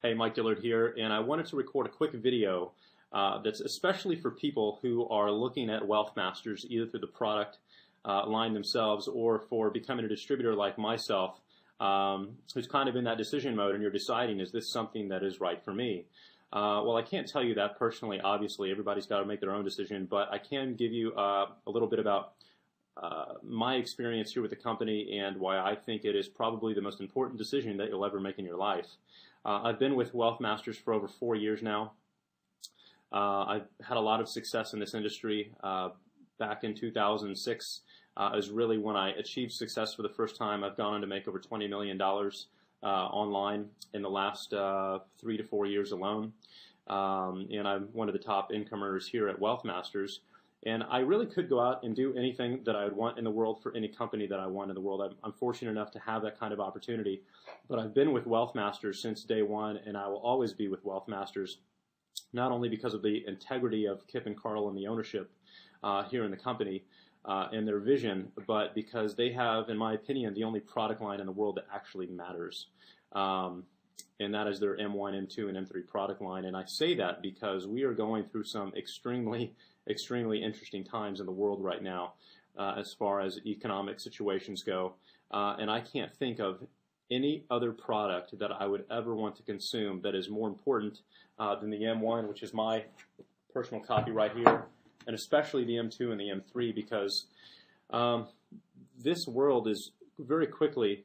Hey, Mike Dilard here, and I wanted to record a quick video that's especially for people who are looking at Wealth Masters either through the product line themselves or for becoming a distributor like myself, who's kind of in that decision mode and you're deciding, is this something that is right for me? Well, I can't tell you that personally, obviously. Everybody's got to make their own decision, but I can give you a little bit about my experience here with the company and why I think it is probably the most important decision that you'll ever make in your life. I've been with Wealth Masters for over 4 years now. I've had a lot of success in this industry. Back in 2006 is really when I achieved success for the first time. I've gone on to make over $20 million online in the last 3 to 4 years alone. And I'm one of the top income earners here at Wealth Masters. And I really could go out and do anything that I would want in the world for any company that I want in the world. I'm fortunate enough to have that kind of opportunity. But I've been with Wealth Masters since day one, and I will always be with Wealth Masters, not only because of the integrity of Kip and Carl and the ownership here in the company and their vision, but because they have, in my opinion, the only product line in the world that actually matters. And that is their M1, M2, and M3 product line. And I say that because we are going through some extremely interesting times in the world right now as far as economic situations go. And I can't think of any other product that I would ever want to consume that is more important than the M1, which is my personal copy right here, and especially the M2 and the M3, because this world is very quickly,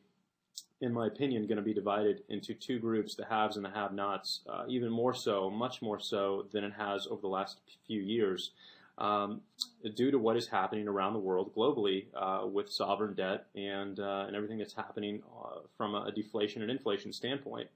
in my opinion, going to be divided into two groups, the haves and the have-nots, even more so, much more so than it has over the last few years, due to what is happening around the world globally with sovereign debt and everything that's happening from a deflation and inflation standpoint.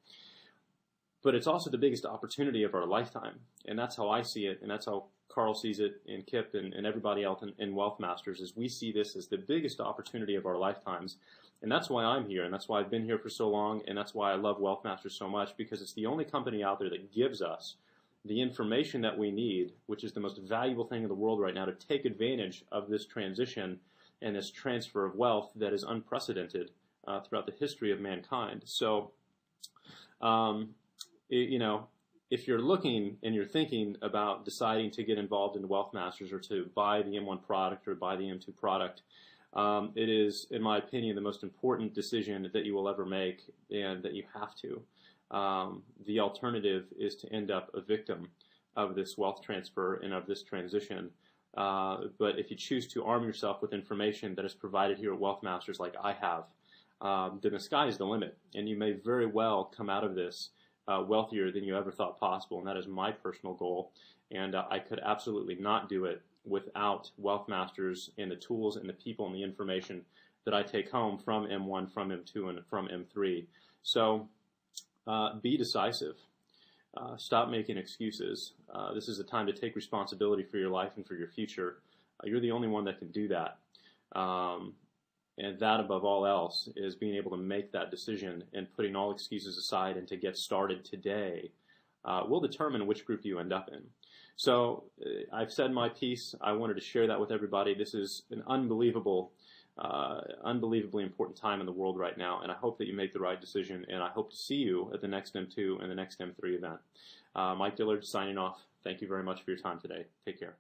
But it's also the biggest opportunity of our lifetime, and that's how I see it, and that's how Carl sees it, and Kip and everybody else in Wealth Masters, is we see this as the biggest opportunity of our lifetimes. And that's why I'm here, and that's why I've been here for so long, and that's why I love Wealth Masters so much, because it's the only company out there that gives us the information that we need, which is the most valuable thing in the world right now, to take advantage of this transition and this transfer of wealth that is unprecedented throughout the history of mankind. So, you know, if you're looking and you're thinking about deciding to get involved in Wealth Masters or to buy the M1 product or buy the M2 product, it is, in my opinion, the most important decision that you will ever make, and that you have to. The alternative is to end up a victim of this wealth transfer and of this transition. But if you choose to arm yourself with information that is provided here at Wealth Masters like I have, then the sky is the limit, and you may very well come out of this wealthier than you ever thought possible, and that is my personal goal. And I could absolutely not do it without Wealth Masters and the tools and the people and the information that I take home from M1, from M2, and from M3. So be decisive. Stop making excuses. This is a time to take responsibility for your life and for your future. You're the only one that can do that. And that, above all else, is being able to make that decision and putting all excuses aside and to get started today will determine which group you end up in. So I've said my piece. I wanted to share that with everybody. This is an unbelievably important time in the world right now, and I hope that you make the right decision, and I hope to see you at the next M2 and the next M3 event. Mike Dilard signing off. Thank you very much for your time today. Take care.